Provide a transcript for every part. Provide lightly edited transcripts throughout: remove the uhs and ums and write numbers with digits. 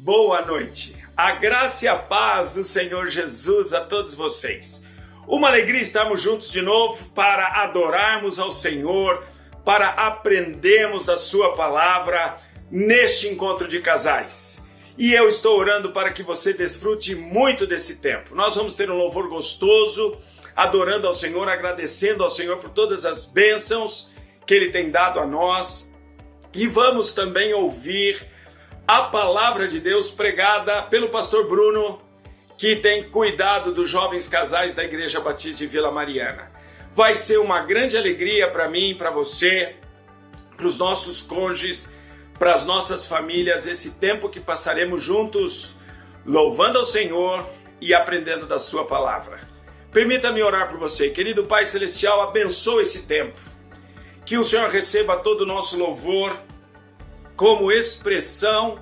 boa noite. A graça e a paz do Senhor Jesus a todos vocês. Uma alegria estarmos juntos de novo para adorarmos ao Senhor, para aprendermos da sua palavra neste encontro de casais. E eu estou orando para que você desfrute muito desse tempo. Nós vamos ter um louvor gostoso, adorando ao Senhor, agradecendo ao Senhor por todas as bênçãos que Ele tem dado a nós. E vamos também ouvir a palavra de Deus pregada pelo pastor Bruno, que tem cuidado dos jovens casais da Igreja Batista de Vila Mariana. Vai ser uma grande alegria para mim, para você, para os nossos cônjuges, para as nossas famílias, esse tempo que passaremos juntos, louvando ao Senhor e aprendendo da sua palavra. Permita-me orar por você. Querido Pai Celestial, abençoe esse tempo. Que o Senhor receba todo o nosso louvor como expressão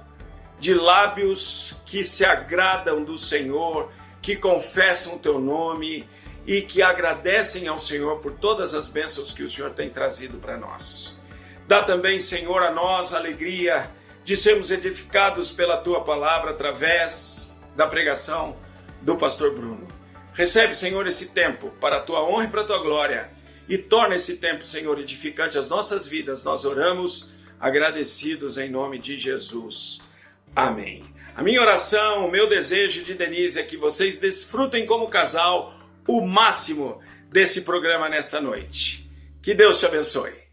de lábios que se agradam do Senhor, que confessam o Teu nome e que agradecem ao Senhor por todas as bênçãos que o Senhor tem trazido para nós. Dá também, Senhor, a nós a alegria de sermos edificados pela Tua palavra através da pregação do pastor Bruno. Recebe, Senhor, esse tempo para a Tua honra e para a Tua glória e torna esse tempo, Senhor, edificante às nossas vidas. Nós oramos agradecidos em nome de Jesus. Amém. A minha oração, o meu desejo de Denise é que vocês desfrutem como casal o máximo desse programa nesta noite. Que Deus te abençoe.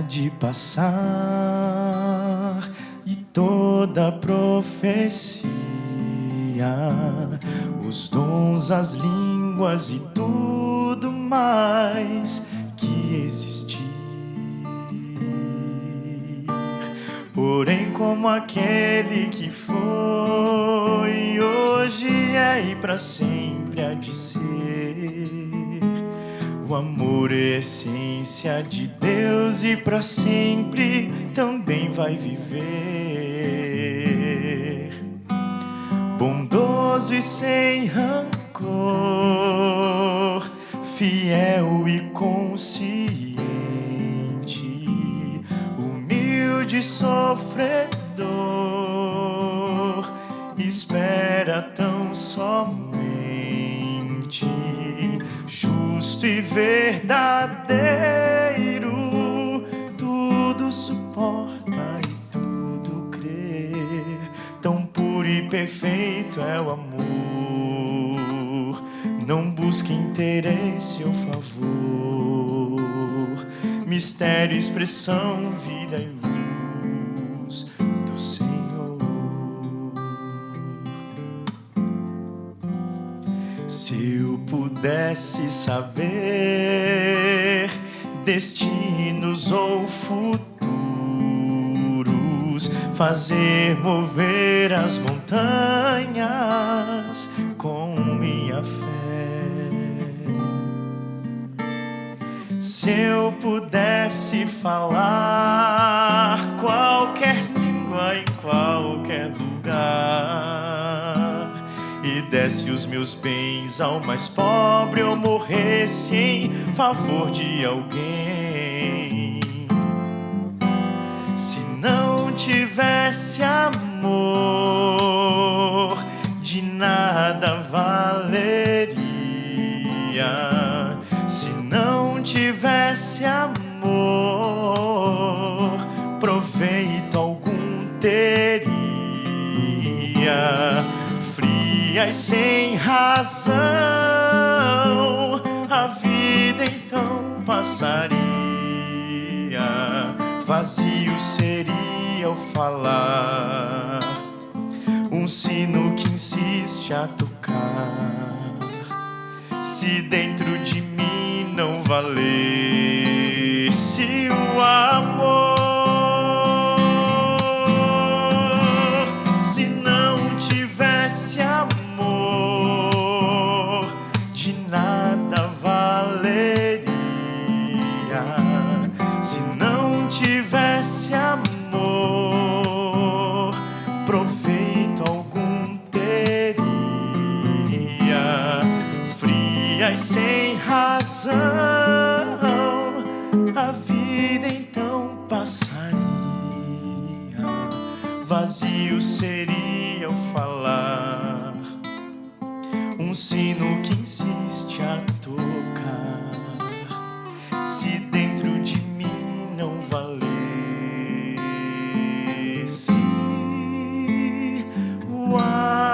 De passar e toda profecia, os dons, as línguas e tudo mais que existir. Porém, como aquele que foi, hoje é e para sempre há de ser. O amor é essência de Deus e para sempre também vai viver. Bondoso e sem rancor, fiel e consciente, humilde e sofredor, espera tão somente. Justo e verdadeiro, tudo suporta e tudo crê. Tão puro e perfeito é o amor, não busca interesse ou favor. Mistério, expressão, vida e luz do Senhor. Se eu pudesse saber destinos ou futuros, fazer mover as montanhas com minha fé. Se eu pudesse falar qualquer língua em qualquer lugar, e desse os meus bens ao mais pobre, eu morresse em favor de alguém. Se não tivesse amor, de nada valeria. Se não tivesse amor, proveito algum teria. E sem razão, a vida então passaria. Vazio seria o falar, um sino que insiste a tocar. Se dentro de mim não valesse o amor, se não tivesse amor, de nada valeria. razão, a vida então passaria, vazio seria o falar, um sino que insiste a tocar, se dentro de mim não valesse o amor.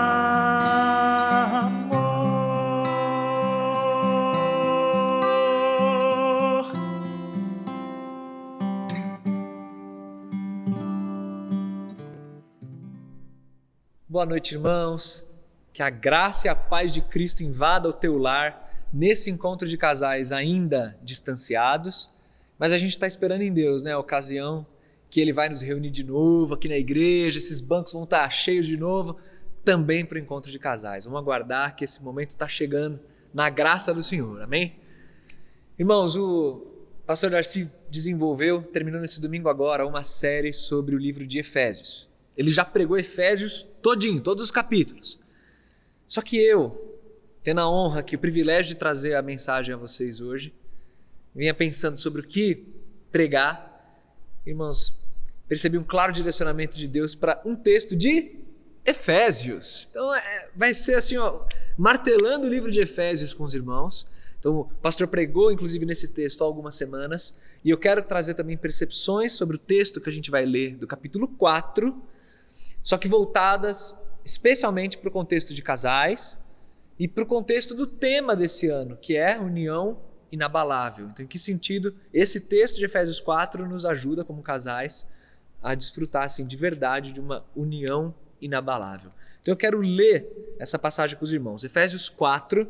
Boa noite, irmãos. Que a graça e a paz de Cristo invada o teu lar nesse encontro de casais ainda distanciados, mas a gente está esperando em Deus, né? A ocasião que Ele vai nos reunir de novo aqui na igreja, esses bancos vão estar cheios de novo, também para o encontro de casais. Vamos aguardar que esse momento está chegando na graça do Senhor, amém? Irmãos, o pastor Darcy terminou nesse domingo agora, uma série sobre o livro de Efésios. Ele já pregou Efésios todinho, todos os capítulos. Só que eu, tendo a honra aqui, o privilégio de trazer a mensagem a vocês hoje, vinha pensando sobre o que pregar. Irmãos, percebi um claro direcionamento de Deus para um texto de Efésios. Então vai ser assim, martelando o livro de Efésios com os irmãos. Então o pastor pregou inclusive nesse texto há algumas semanas, e eu quero trazer também percepções sobre o texto que a gente vai ler do capítulo 4, só que voltadas especialmente para o contexto de casais e para o contexto do tema desse ano, que é união inabalável. Então, em que sentido esse texto de Efésios 4 nos ajuda como casais a desfrutar assim, de verdade de uma união inabalável. Então, eu quero ler essa passagem com os irmãos. Efésios 4,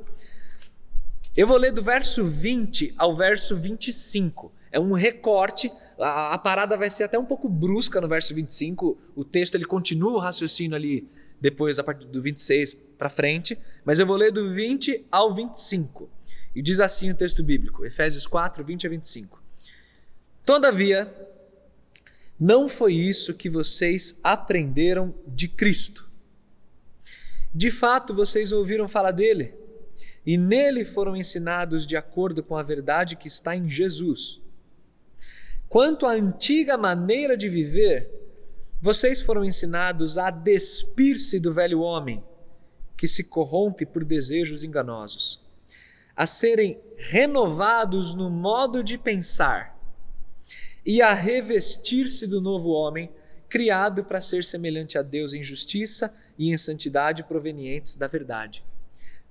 eu vou ler do verso 20 ao verso 25. É um recorte. A parada vai ser até um pouco brusca no verso 25, o texto ele continua o raciocínio ali depois a partir do 26 para frente, mas eu vou ler do 20 ao 25, e diz assim o texto bíblico, Efésios 4, 20 a 25. Todavia, não foi isso que vocês aprenderam de Cristo. De fato, vocês ouviram falar dele, e nele foram ensinados de acordo com a verdade que está em Jesus. Quanto à antiga maneira de viver, vocês foram ensinados a despir-se do velho homem, que se corrompe por desejos enganosos, a serem renovados no modo de pensar e a revestir-se do novo homem, criado para ser semelhante a Deus em justiça e em santidade provenientes da verdade.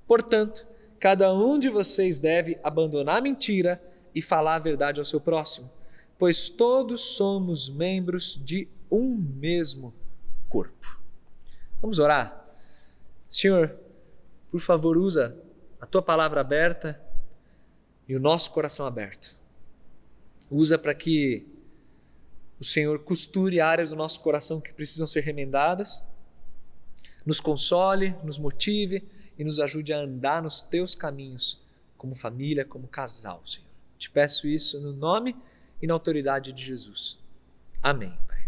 Portanto, cada um de vocês deve abandonar a mentira e falar a verdade ao seu próximo, pois todos somos membros de um mesmo corpo. Vamos orar? Senhor, por favor, usa a Tua palavra aberta e o nosso coração aberto. Usa para que o Senhor costure áreas do nosso coração que precisam ser remendadas, nos console, nos motive e nos ajude a andar nos Teus caminhos, como família, como casal, Senhor. Te peço isso no nome e na autoridade de Jesus. Amém, Pai.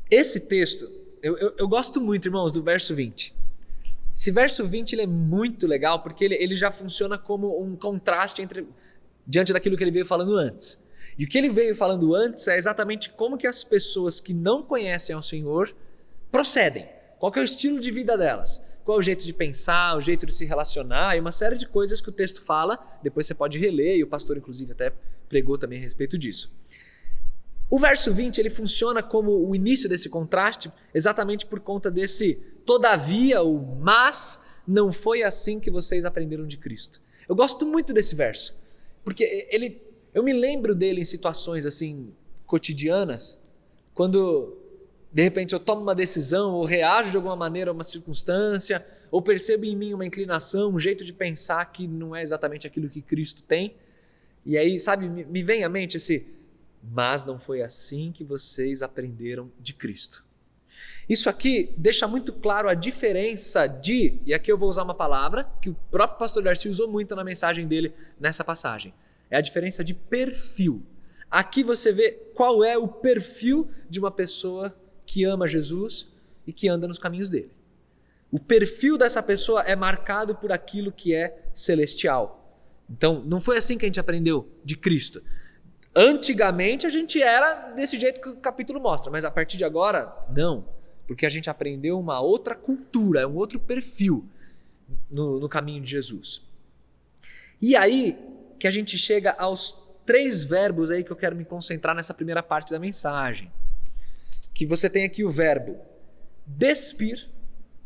Esse texto, eu gosto muito, irmãos, do verso 20. Esse verso 20 ele é muito legal porque ele já funciona como um contraste diante daquilo que ele veio falando antes. E o que ele veio falando antes é exatamente como que as pessoas que não conhecem ao Senhor procedem. Qual que é o estilo de vida delas? Qual é o jeito de pensar, o jeito de se relacionar e uma série de coisas que o texto fala. Depois você pode reler e o pastor inclusive até pregou também a respeito disso. O verso 20 ele funciona como o início desse contraste exatamente por conta desse todavia, o mas não foi assim que vocês aprenderam de Cristo. Eu gosto muito desse verso, porque eu me lembro dele em situações assim cotidianas, quando de repente eu tomo uma decisão ou reajo de alguma maneira a uma circunstância, ou percebo em mim uma inclinação, um jeito de pensar que não é exatamente aquilo que Cristo tem, e aí, sabe, me vem à mente mas não foi assim que vocês aprenderam de Cristo. Isso aqui deixa muito claro a diferença e aqui eu vou usar uma palavra que o próprio pastor Darcy usou muito na mensagem dele nessa passagem, é a diferença de perfil. Aqui você vê qual é o perfil de uma pessoa que ama Jesus e que anda nos caminhos dele. O perfil dessa pessoa é marcado por aquilo que é celestial. Então, não foi assim que a gente aprendeu de Cristo. Antigamente a gente era desse jeito que o capítulo mostra, mas a partir de agora, não. Porque a gente aprendeu uma outra cultura, um outro perfil no caminho de Jesus. E aí que a gente chega aos 3 verbos aí que eu quero me concentrar nessa primeira parte da mensagem. Que você tem aqui o verbo despir,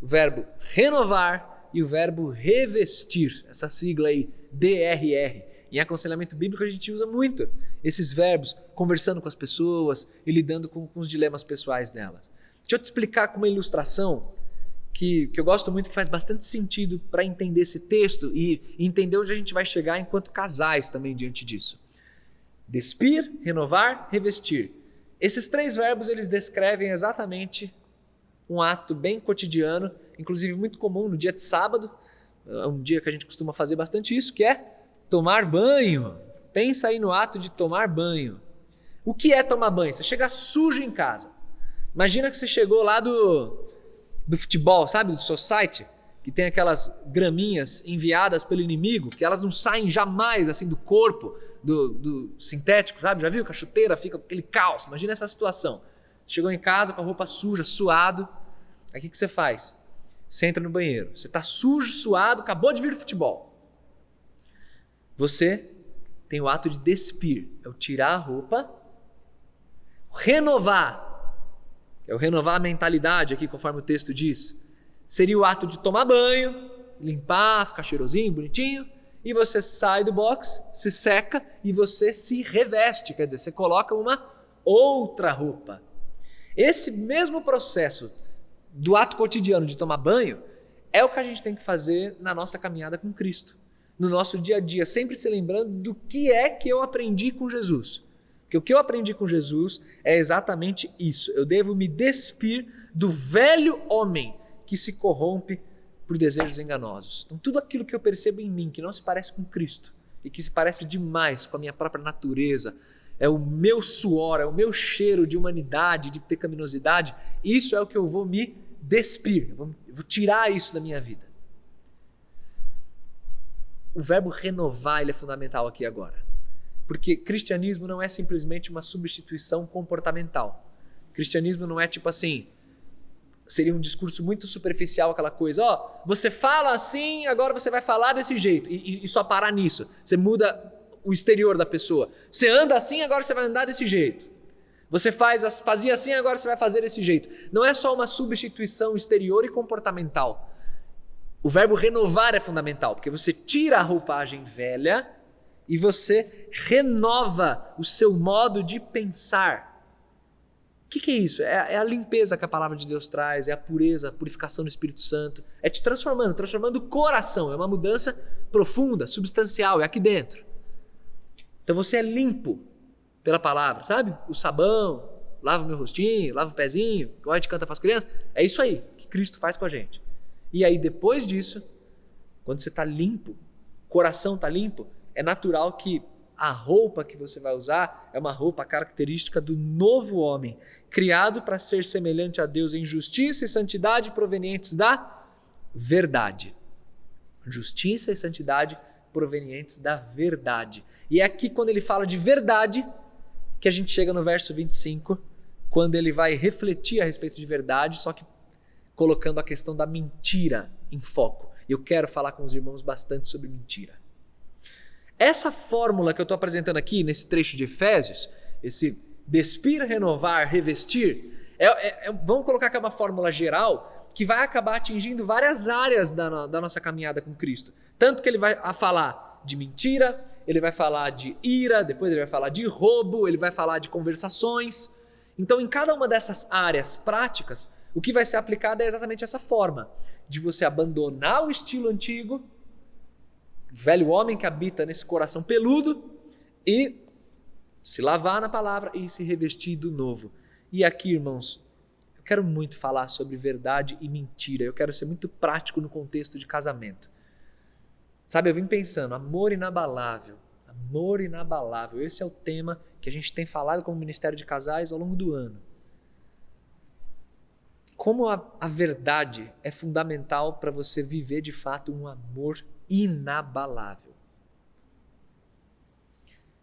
o verbo renovar e o verbo revestir. Essa sigla aí, DRR. Em aconselhamento bíblico a gente usa muito esses verbos, conversando com as pessoas e lidando com os dilemas pessoais delas. Deixa eu te explicar com uma ilustração que eu gosto muito, que faz bastante sentido para entender esse texto e entender onde a gente vai chegar enquanto casais também diante disso. Despir, renovar, revestir. Esses 3 verbos eles descrevem exatamente um ato bem cotidiano, inclusive muito comum no dia de sábado, é um dia que a gente costuma fazer bastante isso, que é tomar banho. Pensa aí no ato de tomar banho. O que é tomar banho? Você chega sujo em casa. Imagina que você chegou lá do futebol, sabe? Do society, que tem aquelas graminhas enviadas pelo inimigo, que elas não saem jamais assim do corpo, do sintético, sabe? Já viu que a chuteira fica com aquele caos? Imagina essa situação. Você chegou em casa com a roupa suja, suado. Aí o que você faz? Você entra no banheiro. Você está sujo, suado, acabou de vir do futebol. Você tem o ato de despir, é o tirar a roupa, renovar, é o renovar a mentalidade aqui, conforme o texto diz. Seria o ato de tomar banho, limpar, ficar cheirosinho, bonitinho, e você sai do box, se seca e você se reveste, quer dizer, você coloca uma outra roupa. Esse mesmo processo do ato cotidiano de tomar banho é o que a gente tem que fazer na nossa caminhada com Cristo. No nosso dia a dia, sempre se lembrando do que é que eu aprendi com Jesus. Porque o que eu aprendi com Jesus é exatamente isso. Eu devo me despir do velho homem que se corrompe por desejos enganosos. Então, tudo aquilo que eu percebo em mim que não se parece com Cristo e que se parece demais com a minha própria natureza, é o meu suor, é o meu cheiro de humanidade, de pecaminosidade, isso é o que eu vou me despir, eu vou tirar isso da minha vida. O verbo renovar ele é fundamental aqui agora, porque cristianismo não é simplesmente uma substituição comportamental. Cristianismo não é tipo assim, seria um discurso muito superficial, aquela coisa, você fala assim, agora você vai falar desse jeito, e só parar nisso. Você muda o exterior da pessoa. Você anda assim, agora você vai andar desse jeito. Você fazia assim, agora você vai fazer desse jeito. Não é só uma substituição exterior e comportamental. O verbo renovar é fundamental, porque você tira a roupagem velha e você renova o seu modo de pensar. O que é isso? É a limpeza que a palavra de Deus traz, é a pureza, a purificação do Espírito Santo. É te transformando o coração. É uma mudança profunda, substancial, é aqui dentro. Então você é limpo pela palavra, sabe? O sabão, lava o meu rostinho, lava o pezinho, igual a gente canta para as crianças. É isso aí que Cristo faz com a gente. E aí depois disso, quando você está limpo, o coração está limpo, é natural que a roupa que você vai usar é uma roupa característica do novo homem, criado para ser semelhante a Deus em justiça e santidade provenientes da verdade. Justiça e santidade provenientes da verdade. E é aqui, quando ele fala de verdade, que a gente chega no verso 25, quando ele vai refletir a respeito de verdade, só que colocando a questão da mentira em foco. Eu quero falar com os irmãos bastante sobre mentira. Essa fórmula que eu estou apresentando aqui, nesse trecho de Efésios, esse despir, renovar, revestir, vamos colocar que é uma fórmula geral que vai acabar atingindo várias áreas da nossa caminhada com Cristo. Tanto que ele vai falar de mentira, ele vai falar de ira, depois ele vai falar de roubo, ele vai falar de conversações. Então, em cada uma dessas áreas práticas, o que vai ser aplicado é exatamente essa forma, de você abandonar o estilo antigo, o velho homem que habita nesse coração peludo, e se lavar na palavra e se revestir do novo. E aqui, irmãos, eu quero muito falar sobre verdade e mentira, eu quero ser muito prático no contexto de casamento. Sabe, eu vim pensando, amor inabalável, esse é o tema que a gente tem falado como Ministério de Casais ao longo do ano. Como a verdade é fundamental para você viver de fato um amor inabalável.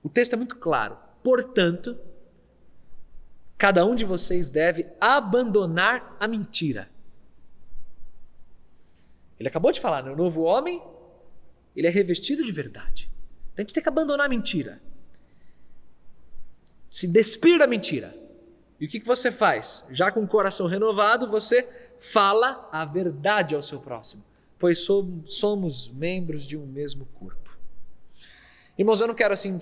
O texto é muito claro. Portanto, cada um de vocês deve abandonar a mentira. Ele acabou de falar, né? O novo homem, ele é revestido de verdade. Então a gente tem que abandonar a mentira. Se despir da mentira. E o que você faz? Já com o coração renovado, você fala a verdade ao seu próximo. Pois somos membros de um mesmo corpo. Irmãos, eu não quero assim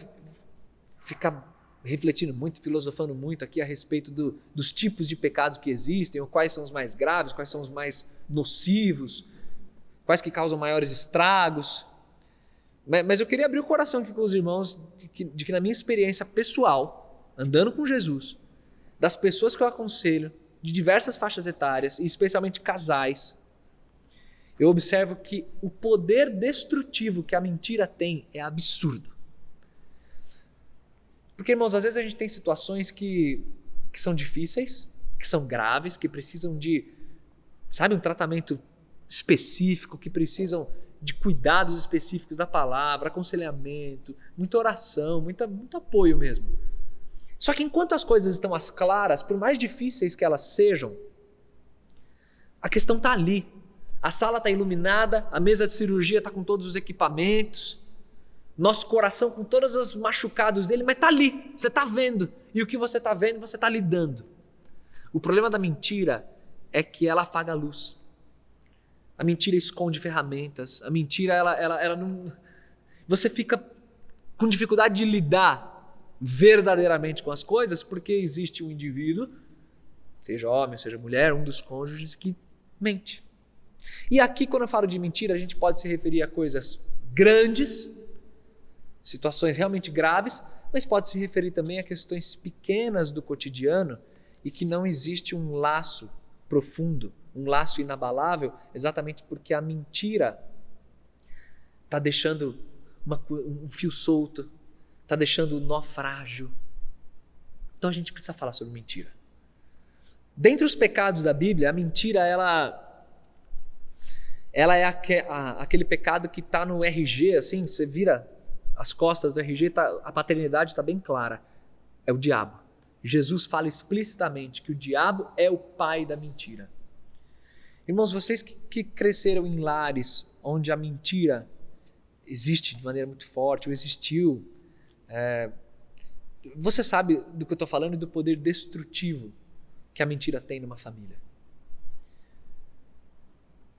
ficar refletindo muito, filosofando muito aqui a respeito dos tipos de pecados que existem, ou quais são os mais graves, quais são os mais nocivos, quais que causam maiores estragos. Mas eu queria abrir o coração aqui com os irmãos de que na minha experiência pessoal, andando com Jesus, das pessoas que eu aconselho, de diversas faixas etárias, e especialmente casais, eu observo que o poder destrutivo que a mentira tem é absurdo. Porque, irmãos, às vezes a gente tem situações que são difíceis, que são graves, que precisam de, um tratamento específico, que precisam de cuidados específicos da palavra, aconselhamento, muita oração, muito apoio mesmo. Só que enquanto as coisas estão às claras, por mais difíceis que elas sejam, a questão está ali. A sala está iluminada, a mesa de cirurgia está com todos os equipamentos, nosso coração com todos os machucados dele, mas está ali, você está vendo. E o que você está vendo, você está lidando. O problema da mentira é que ela apaga a luz. A mentira esconde ferramentas, a mentira ela não... Você fica com dificuldade de lidar verdadeiramente com as coisas porque existe um indivíduo, seja homem, seja mulher, um dos cônjuges que mente. E aqui, quando eu falo de mentira, a gente pode se referir a coisas grandes, situações realmente graves, mas pode se referir também a questões pequenas do cotidiano e que não existe um laço profundo, um laço inabalável, exatamente porque a mentira está deixando um fio solto, está deixando o nó frágil. Então a gente precisa falar sobre mentira. Dentre os pecados da Bíblia, a mentira ela é aquele pecado que está no RG, assim, você vira as costas do RG, a paternidade está bem clara. É o diabo. Jesus fala explicitamente que o diabo é o pai da mentira. Irmãos, vocês que cresceram em lares onde a mentira existe de maneira muito forte, ou existiu, você sabe do que eu estou falando e do poder destrutivo que a mentira tem numa família.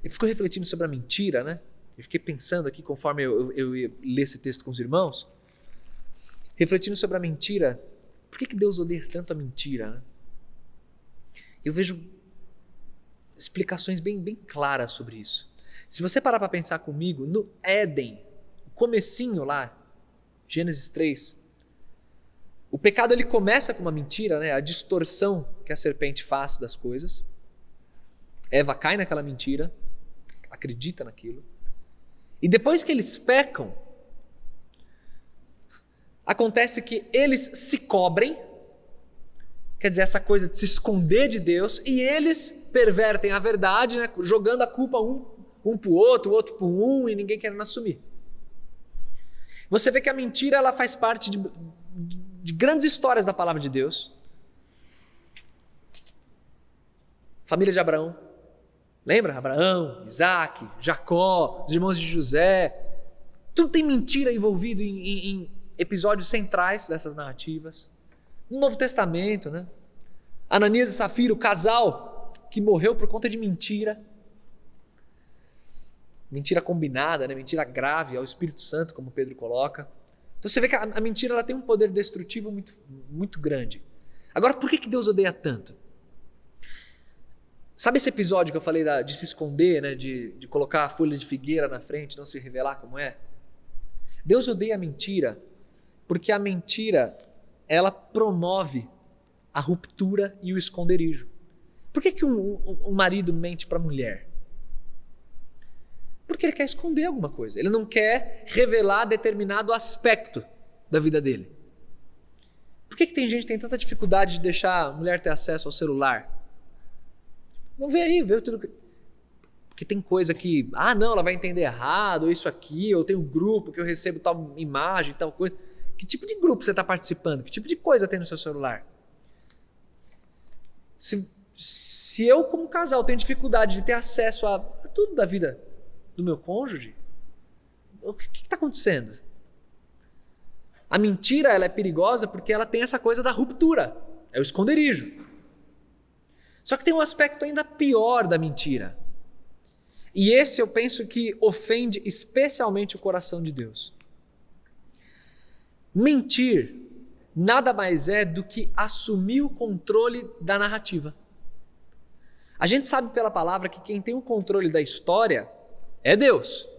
Eu fico refletindo sobre a mentira, né? Eu fiquei pensando aqui, conforme eu ia ler esse texto com os irmãos, refletindo sobre a mentira. Por que Deus odeia tanto a mentira, né? Eu vejo explicações bem claras sobre isso. Se você parar para pensar comigo, no Éden, o comecinho lá, Gênesis 3, o pecado ele começa com uma mentira, né? A distorção que a serpente faz das coisas. Eva cai naquela mentira, acredita naquilo. E depois que eles pecam, acontece que eles se cobrem, quer dizer, essa coisa de se esconder de Deus, e eles pervertem a verdade, né? Jogando a culpa um para o outro para um, e ninguém querendo assumir. Você vê que a mentira ela faz parte de grandes histórias da palavra de Deus. Família de Abraão. Lembra? Abraão, Isaac, Jacó, os irmãos de José. Tudo tem mentira envolvido em episódios centrais dessas narrativas. No Novo Testamento, né? Ananias e Safira, o casal que morreu por conta de mentira. Mentira combinada, né? Mentira grave ao Espírito Santo, como Pedro coloca. Então você vê que a mentira ela tem um poder destrutivo muito, muito grande. Agora, por que Deus odeia tanto? Sabe esse episódio que eu falei de se esconder, né? De colocar a folha de figueira na frente, não se revelar como é? Deus odeia a mentira porque a mentira ela promove a ruptura e o esconderijo. Por que um marido mente para a mulher? Porque ele quer esconder alguma coisa. Ele não quer revelar determinado aspecto da vida dele. Por que tem gente que tem tanta dificuldade de deixar a mulher ter acesso ao celular? Não vê aí, vê tudo. Porque tem coisa que, não, ela vai entender errado, ou isso aqui, ou tem um grupo que eu recebo tal imagem, tal coisa. Que tipo de grupo você está participando? Que tipo de coisa tem no seu celular? Se eu, como casal, tenho dificuldade de ter acesso a tudo da vida do meu cônjuge, o que está acontecendo? A mentira, ela é perigosa porque ela tem essa coisa da ruptura. É o esconderijo. Só que tem um aspecto ainda pior da mentira. E esse eu penso que ofende especialmente o coração de Deus. Mentir nada mais é do que assumir o controle da narrativa. A gente sabe pela palavra que quem tem o controle da história é Deus.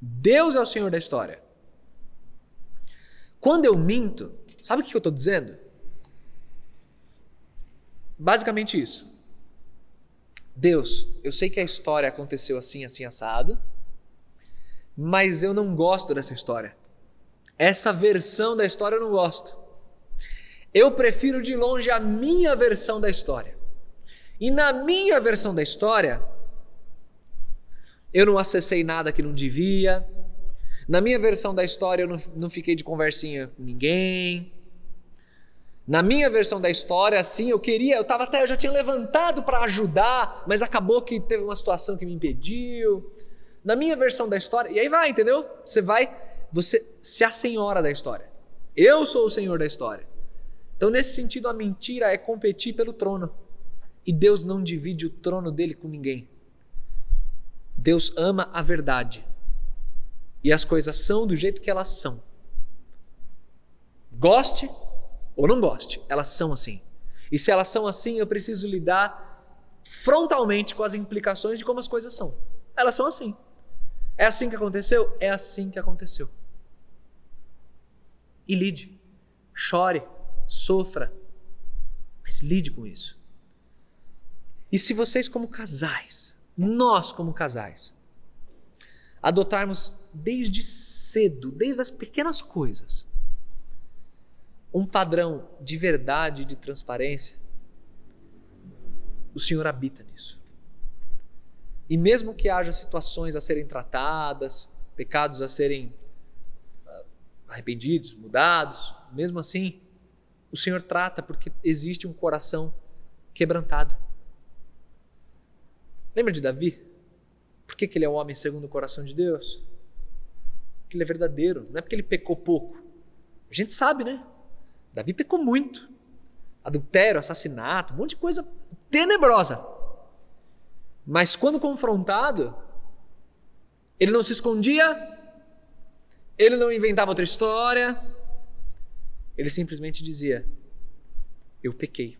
Deus é o Senhor da história. Quando eu minto, sabe o que eu estou dizendo? Basicamente isso. Deus, eu sei que a história aconteceu assim, assim, assado, mas eu não gosto dessa história. Essa versão da história eu não gosto. Eu prefiro de longe a minha versão da história. E na minha versão da história, eu não acessei nada que não devia. Na minha versão da história, eu não fiquei de conversinha com ninguém. Na minha versão da história, assim, eu já tinha levantado para ajudar, mas acabou que teve uma situação que me impediu. Na minha versão da história, e aí vai, entendeu? Você se assenhora da história. Eu sou o senhor da história. Então, nesse sentido, a mentira é competir pelo trono. E Deus não divide o trono dele com ninguém. Deus ama a verdade. E as coisas são do jeito que elas são. Goste ou não goste, elas são assim. E se elas são assim, eu preciso lidar frontalmente com as implicações de como as coisas são. Elas são assim. É assim que aconteceu? É assim que aconteceu. E lide. Chore. Sofra. Mas lide com isso. E se vocês como casais, nós como casais, adotarmos desde cedo, desde as pequenas coisas, um padrão de verdade e de transparência, o Senhor habita nisso. E mesmo que haja situações a serem tratadas, pecados a serem arrependidos, mudados, mesmo assim, o Senhor trata porque existe um coração quebrantado. Lembra de Davi? Por que ele é um homem segundo o coração de Deus? Porque ele é verdadeiro, não é porque ele pecou pouco. A gente sabe, né? Davi pecou muito. Adultério, assassinato, um monte de coisa tenebrosa. Mas quando confrontado, ele não se escondia, ele não inventava outra história, ele simplesmente dizia: eu pequei,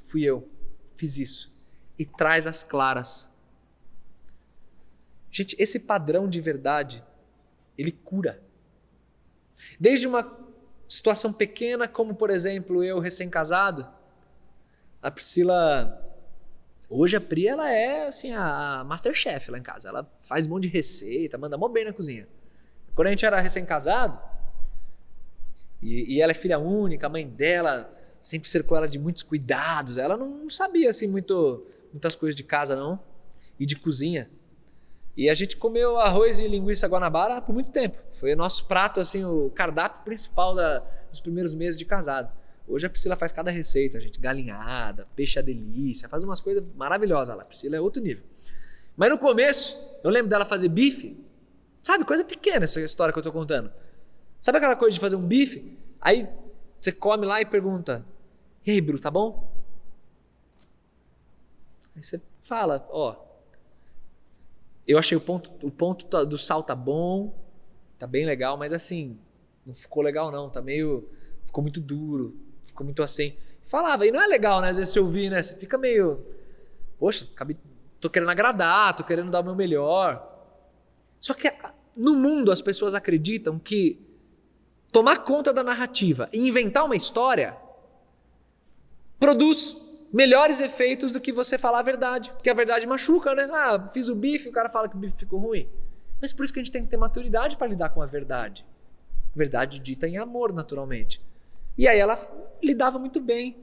fui eu, fiz isso. E traz as claras. Gente, esse padrão de verdade, ele cura. Desde uma situação pequena, como por exemplo, eu recém-casado, a Priscila, hoje a Pri, ela é assim, a Masterchef lá em casa, ela faz um monte de receita, manda mó bem na cozinha. Quando a gente era recém-casado, e ela é filha única, a mãe dela sempre cercou ela de muitos cuidados, ela não sabia assim muitas coisas de casa não, e de cozinha. E a gente comeu arroz e linguiça Guanabara por muito tempo. Foi o nosso prato, assim, o cardápio principal dos primeiros meses de casado. Hoje a Priscila faz cada receita, gente, galinhada, peixe à delícia, faz umas coisas maravilhosas lá. A Priscila é outro nível. Mas no começo, eu lembro dela fazer bife. Sabe, coisa pequena essa história que eu tô contando. Sabe aquela coisa de fazer um bife? Aí você come lá e pergunta: e aí, Bru, tá bom? Aí você fala: ó, eu achei o ponto do sal tá bom, tá bem legal, mas assim, não ficou legal não, ficou muito duro, ficou muito assim. Falava, e não é legal, né? Às vezes você ouvir, né? Você fica meio, poxa, tô querendo agradar, tô querendo dar o meu melhor. Só que no mundo as pessoas acreditam que tomar conta da narrativa e inventar uma história produz melhores efeitos do que você falar a verdade, porque a verdade machuca, né? Ah, fiz o bife, o cara fala que o bife ficou ruim. Mas por isso que a gente tem que ter maturidade para lidar com a verdade. Verdade dita em amor, naturalmente. E aí ela lidava muito bem.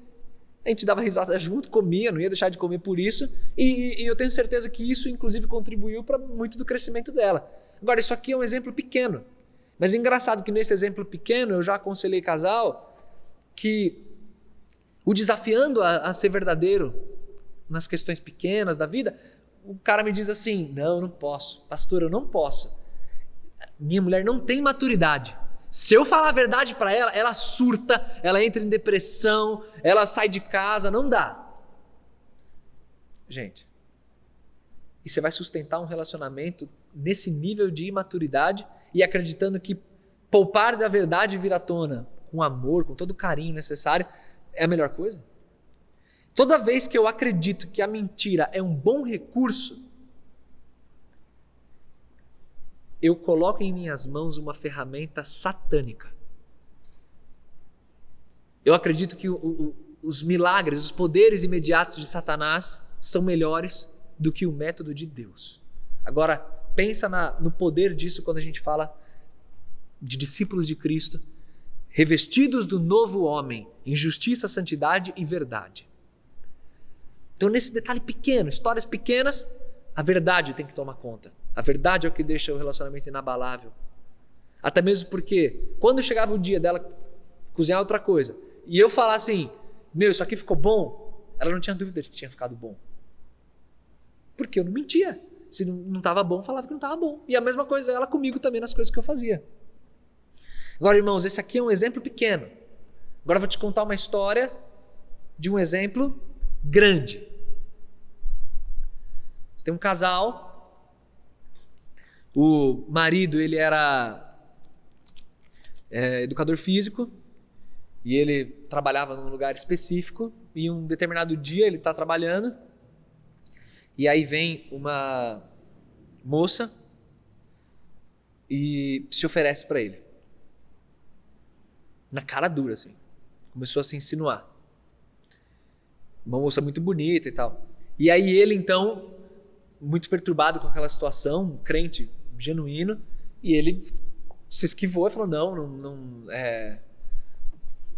A gente dava risada junto, comia, não ia deixar de comer por isso. E eu tenho certeza que isso, inclusive, contribuiu para muito do crescimento dela. Agora, isso aqui é um exemplo pequeno. Mas é engraçado que nesse exemplo pequeno eu já aconselhei casal que o desafiando a ser verdadeiro nas questões pequenas da vida, o cara me diz assim, não, eu não posso, pastor, eu não posso. Minha mulher não tem maturidade. Se eu falar a verdade para ela, ela surta, ela entra em depressão, ela sai de casa, não dá. Gente, e você vai sustentar um relacionamento nesse nível de imaturidade e acreditando que poupar da verdade vir à tona com amor, com todo o carinho necessário, é a melhor coisa? Toda vez que eu acredito que a mentira é um bom recurso, eu coloco em minhas mãos uma ferramenta satânica. Eu acredito que os milagres, os poderes imediatos de Satanás são melhores do que o método de Deus. Agora, pensa no poder disso quando a gente fala de discípulos de Cristo, revestidos do novo homem, em justiça, santidade e verdade. Então, nesse detalhe pequeno, histórias pequenas, a verdade tem que tomar conta. A verdade é o que deixa o relacionamento inabalável. Até mesmo porque, quando chegava o dia dela cozinhar outra coisa, e eu falar assim, meu, isso aqui ficou bom, ela não tinha dúvida de que tinha ficado bom. Porque eu não mentia. Se não estava bom, falava que não estava bom. E a mesma coisa ela comigo também nas coisas que eu fazia. Agora, irmãos, esse aqui é um exemplo pequeno. Agora eu vou te contar uma história de um exemplo grande. Você tem um casal, o marido ele era educador físico e ele trabalhava num lugar específico e um determinado dia ele está trabalhando e aí vem uma moça e se oferece para ele. Na cara dura, assim. Começou a se insinuar. Uma moça muito bonita e tal. E aí ele, então, muito perturbado com aquela situação, um crente genuíno, e ele se esquivou e falou,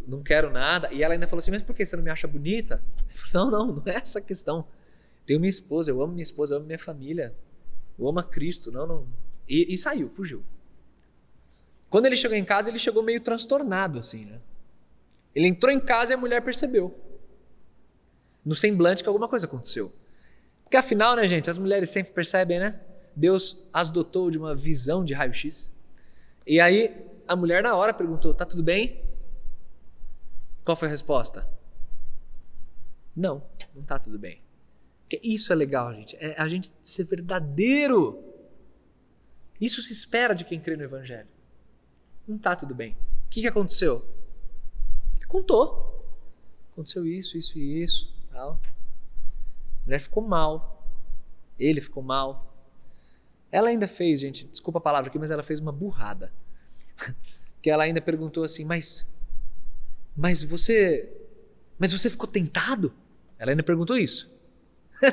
não quero nada. E ela ainda falou assim, mas por que você não me acha bonita? Ele falou, não é essa a questão. Tenho minha esposa, eu amo minha esposa, eu amo minha família, eu amo a Cristo, não. E saiu, fugiu. Quando ele chegou em casa, ele chegou meio transtornado, assim, né? Ele entrou em casa e a mulher percebeu, no semblante, que alguma coisa aconteceu. Porque afinal, né, gente, as mulheres sempre percebem, né? Deus as dotou de uma visão de raio-x. E aí, a mulher na hora perguntou, tá tudo bem? Qual foi a resposta? Não tá tudo bem. Porque isso é legal, gente. É a gente ser verdadeiro. Isso se espera de quem crê no Evangelho. Não tá tudo bem. O que aconteceu? Ele contou. Aconteceu isso e isso. Tal. A mulher ficou mal. Ele ficou mal. Ela ainda fez, gente, desculpa a palavra aqui, mas ela fez uma burrada. Porque ela ainda perguntou assim, mas você ficou tentado? Ela ainda perguntou isso.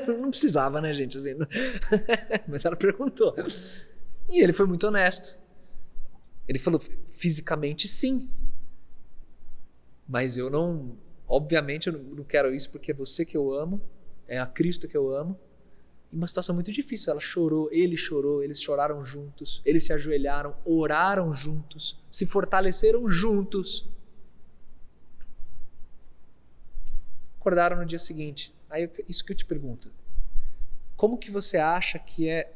Não precisava, né, gente? Assim, mas ela perguntou. E ele foi muito honesto. Ele falou, fisicamente sim. Mas obviamente eu não quero isso porque é você que eu amo, é a Cristo que eu amo. E uma situação muito difícil. Ela chorou, eles choraram juntos, eles se ajoelharam, oraram juntos, se fortaleceram juntos. Acordaram no dia seguinte. Aí isso que eu te pergunto. Como que você acha que é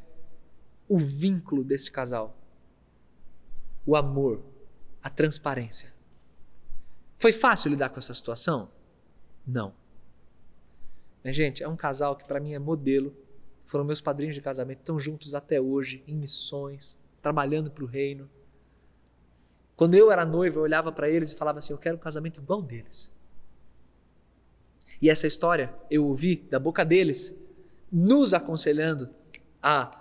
o vínculo desse casal? O amor, a transparência. Foi fácil lidar com essa situação? Não. Mas, gente, é um casal que para mim é modelo. Foram meus padrinhos de casamento, estão juntos até hoje, em missões, trabalhando para o reino. Quando eu era noivo, eu olhava para eles e falava assim, eu quero um casamento igual deles. E essa história eu ouvi da boca deles, nos aconselhando há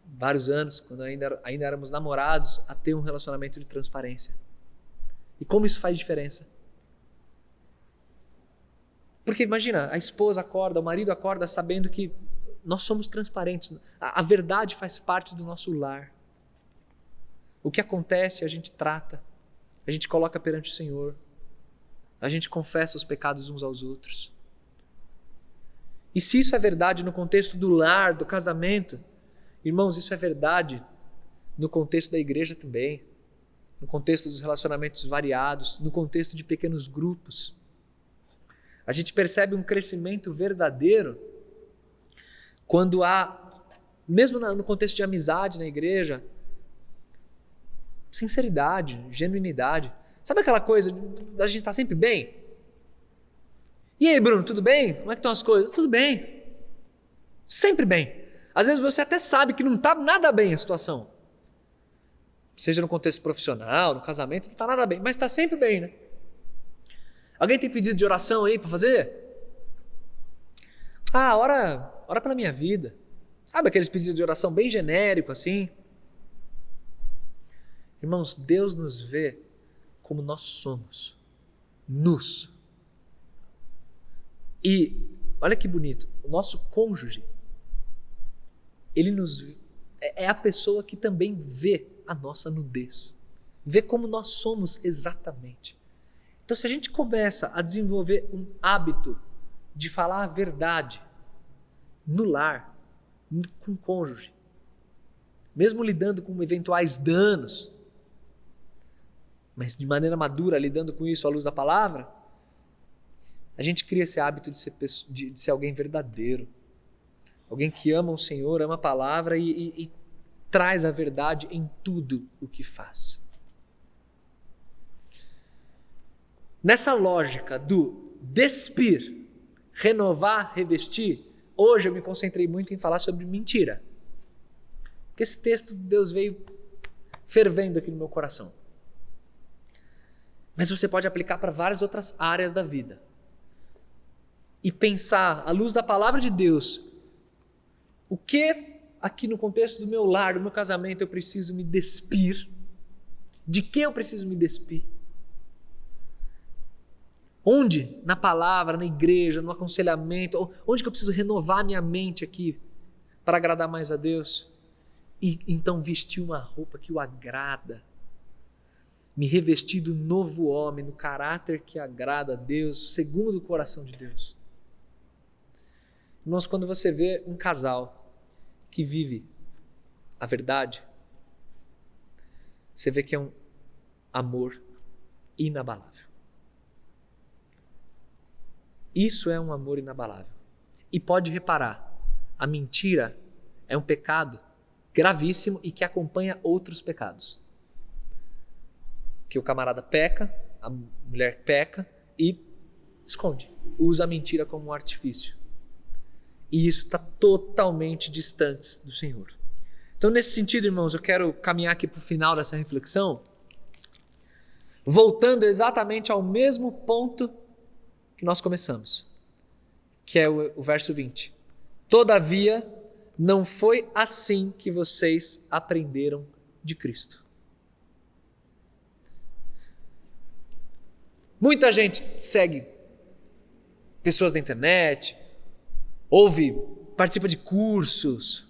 vários anos, quando ainda éramos namorados, a ter um relacionamento de transparência. E como isso faz diferença? Porque imagina, a esposa acorda, o marido acorda sabendo que nós somos transparentes. A verdade faz parte do nosso lar. O que acontece a gente trata, a gente coloca perante o Senhor, a gente confessa os pecados uns aos outros. E se isso é verdade no contexto do lar, do casamento, irmãos, isso é verdade no contexto da igreja também. no contexto dos relacionamentos variados, no contexto de pequenos grupos. A gente percebe um crescimento verdadeiro quando há, mesmo no contexto de amizade na igreja, sinceridade, genuinidade. Sabe aquela coisa de a gente estar sempre bem? E aí, Bruno, tudo bem? Como é que estão as coisas? Tudo bem. Sempre bem. Às vezes você até sabe que não está nada bem a situação. Seja no contexto profissional, no casamento, não está nada bem, mas está sempre bem, né? Alguém tem pedido de oração aí para fazer? Ora pela minha vida. Sabe aqueles pedidos de oração bem genérico assim? Irmãos, Deus nos vê como nós somos, nus. E olha que bonito, o nosso cônjuge, ele é a pessoa que também vê a nossa nudez, vê como nós somos exatamente. Então, se a gente começa a desenvolver um hábito de falar a verdade no lar, com o cônjuge, mesmo lidando com eventuais danos, mas de maneira madura, lidando com isso à luz da palavra, a gente cria esse hábito de ser alguém verdadeiro, alguém que ama o Senhor, ama a palavra e traz a verdade em tudo o que faz. Nessa lógica do despir, renovar, revestir, hoje eu me concentrei muito em falar sobre mentira. Porque esse texto Deus veio fervendo aqui no meu coração. Mas você pode aplicar para várias outras áreas da vida. E pensar, à luz da palavra de Deus, o que aqui no contexto do meu lar, do meu casamento, eu preciso me despir? De quem eu preciso me despir? Onde? Na palavra, na igreja, no aconselhamento, onde que eu preciso renovar minha mente aqui para agradar mais a Deus? E então vestir uma roupa que o agrada, me revestir do novo homem, no caráter que agrada a Deus, segundo o coração de Deus. Irmãos, quando você vê um casal que vive a verdade, você vê que é um amor inabalável. Isso é um amor inabalável. E pode reparar, a mentira é um pecado gravíssimo e que acompanha outros pecados. Que o camarada peca, a mulher peca e esconde, usa a mentira como um artifício. E isso está totalmente distante do Senhor. Então, nesse sentido, irmãos, eu quero caminhar aqui para o final dessa reflexão, voltando exatamente ao mesmo ponto que nós começamos, que é o verso 20. Todavia, não foi assim que vocês aprenderam de Cristo. Muita gente segue pessoas da internet, participa de cursos,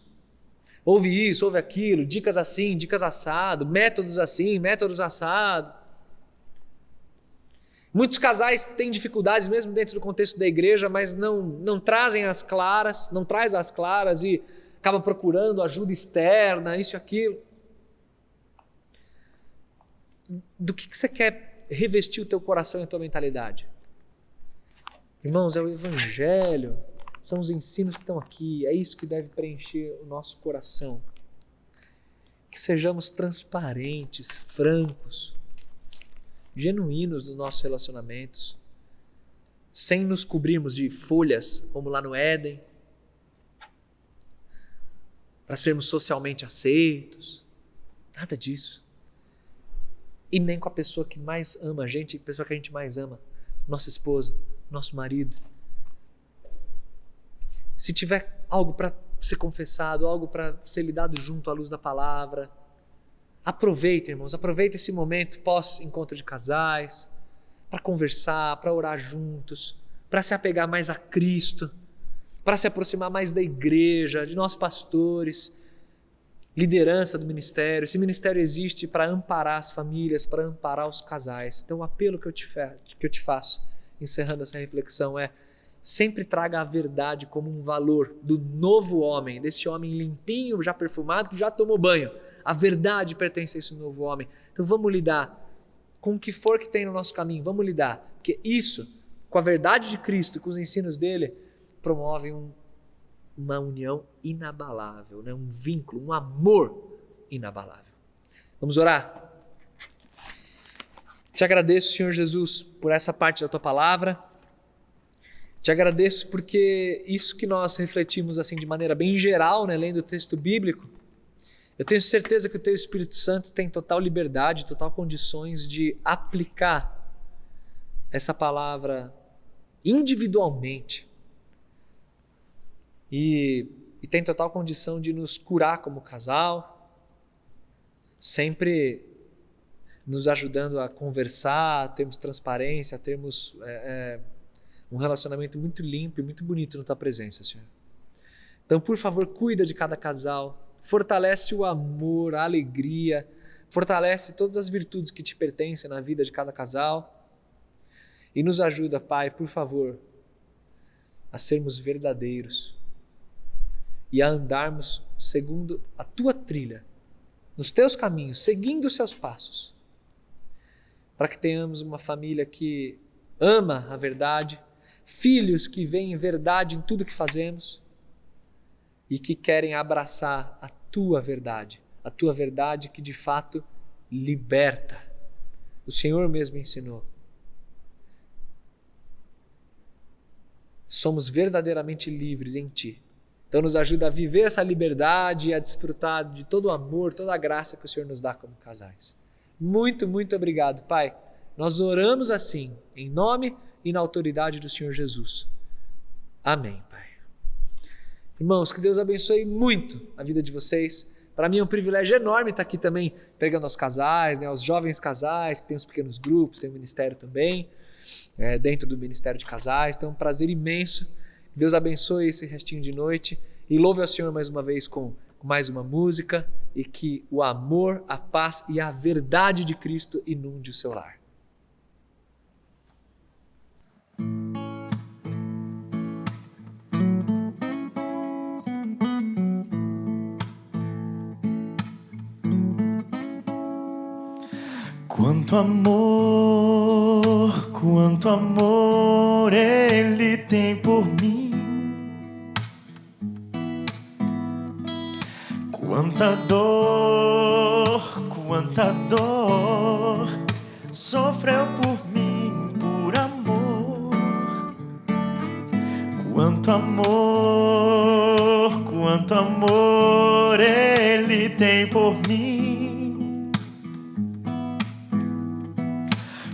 ouve isso, ouve aquilo, dicas assim, dicas assado, métodos assim, métodos assado. Muitos casais têm dificuldades mesmo dentro do contexto da igreja, mas não trazem as claras, não traz as claras e acaba procurando ajuda externa, isso e aquilo. Do que você quer revestir o teu coração e a tua mentalidade? Irmãos, é o Evangelho, são os ensinos que estão aqui, é isso que deve preencher o nosso coração. Que sejamos transparentes, francos, genuínos nos nossos relacionamentos, sem nos cobrirmos de folhas, como lá no Éden, para sermos socialmente aceitos, nada disso. E nem com a pessoa que mais ama a gente, a pessoa que a gente mais ama, nossa esposa, nosso marido. Se tiver algo para ser confessado, algo para ser lidado junto à luz da palavra, aproveita, irmãos, aproveita esse momento pós-encontro de casais, para conversar, para orar juntos, para se apegar mais a Cristo, para se aproximar mais da igreja, de nós pastores, liderança do ministério. Esse ministério existe para amparar as famílias, para amparar os casais. Então o apelo que eu te faço, encerrando essa reflexão, é: sempre traga a verdade como um valor do novo homem, desse homem limpinho, já perfumado, que já tomou banho. A verdade pertence a esse novo homem. Então vamos lidar com o que for que tem no nosso caminho, vamos lidar. Porque isso, com a verdade de Cristo, com os ensinos dele, promove uma união inabalável, né? Um vínculo, um amor inabalável. Vamos orar? Te agradeço, Senhor Jesus, por essa parte da tua palavra. Te agradeço porque isso que nós refletimos assim de maneira bem geral, né, lendo o texto bíblico, eu tenho certeza que o teu Espírito Santo tem total liberdade, total condições de aplicar essa palavra individualmente e tem total condição de nos curar como casal, sempre nos ajudando a conversar, a termos transparência, a termos um relacionamento muito limpo e muito bonito na tua presença, Senhor. Então, por favor, cuida de cada casal, fortalece o amor, a alegria, fortalece todas as virtudes que te pertencem na vida de cada casal e nos ajuda, Pai, por favor, a sermos verdadeiros e a andarmos segundo a tua trilha, nos teus caminhos, seguindo os seus passos, para que tenhamos uma família que ama a verdade, filhos que veem verdade em tudo que fazemos e que querem abraçar a tua verdade que de fato liberta. O Senhor mesmo ensinou. Somos verdadeiramente livres em Ti. Então nos ajuda a viver essa liberdade e a desfrutar de todo o amor, toda a graça que o Senhor nos dá como casais. Muito, muito obrigado, Pai. Nós oramos assim, em nome e na autoridade do Senhor Jesus. Amém, Pai. Irmãos, que Deus abençoe muito a vida de vocês. Para mim é um privilégio enorme estar aqui também pregando aos casais, né, aos jovens casais, que tem os pequenos grupos, tem o ministério também, dentro do Ministério de Casais. Então é um prazer imenso. Que Deus abençoe esse restinho de noite e louve ao Senhor mais uma vez com mais uma música e que o amor, a paz e a verdade de Cristo inunde o seu lar. Quanto amor Ele tem por mim. Quanta dor sofreu por mim por amor. Quanto amor Ele tem por mim.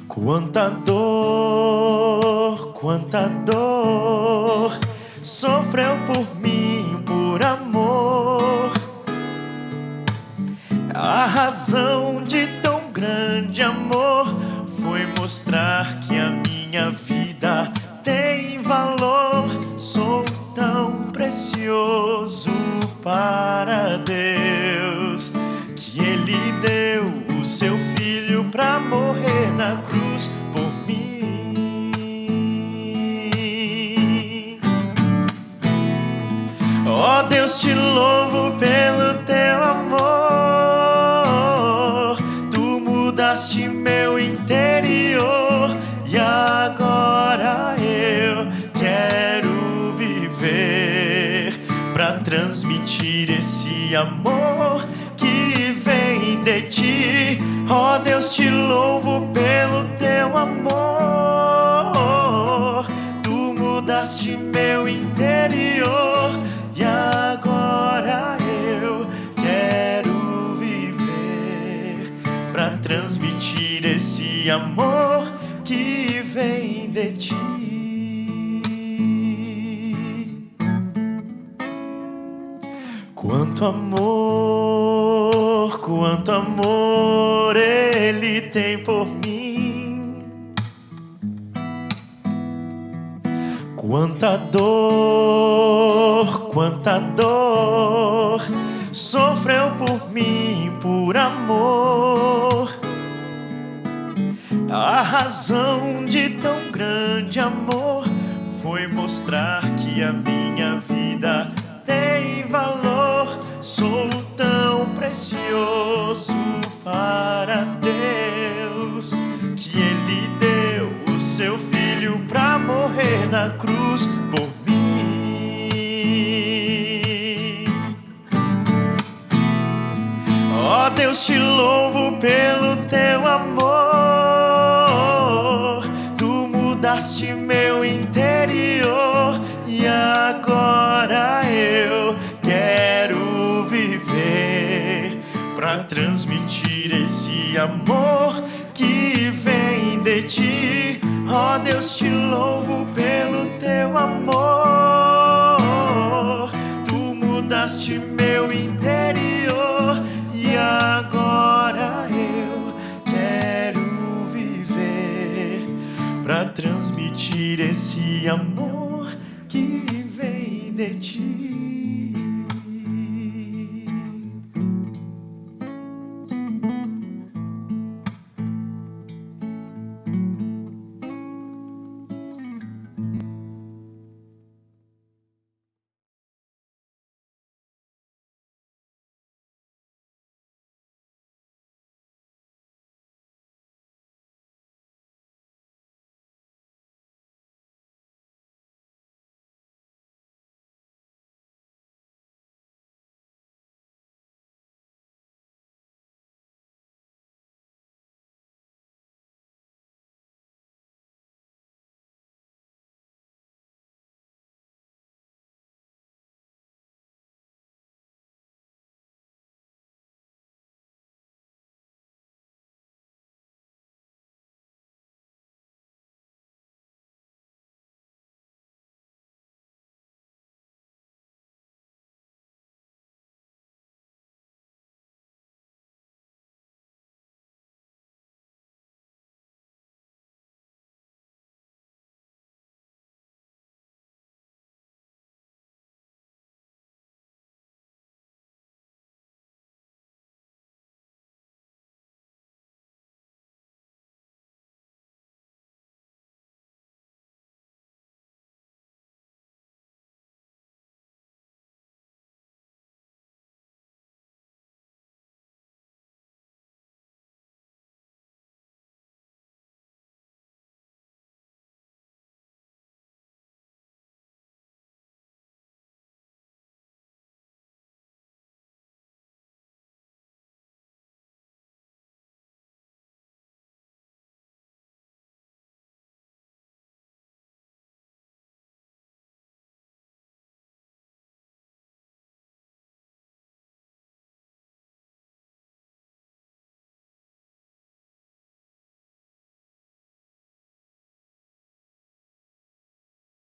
Quanta dor sofreu por mim por amor. A razão de tão grande amor foi mostrar que a minha vida tem valor. Sou tão precioso para Deus que Ele deu o seu Filho pra morrer na cruz por mim. Ó Deus, te louvo pelo teu amor. Tu mudaste meu interior e agora eu quero viver pra transmitir esse amor que vem de ti. Ó Deus, te louvo pelo teu amor. Tu mudaste meu interior e agora eu quero viver pra transmitir esse amor que vem de ti. Quanto amor Ele tem por mim. Quanta dor sofreu por mim por amor. A razão de tão grande amor foi mostrar que a minha vida tem valor. Sou tão precioso precioso para Deus, que Ele deu o seu Filho pra morrer na cruz por mim. Ó Deus, te louvo pelo teu amor, tu mudaste meu interior e agora eu quero viver pra transmitir esse amor que vem de ti. Ó Deus, te louvo pelo teu amor, tu mudaste meu interior e agora eu quero viver pra transmitir esse amor que vem de ti.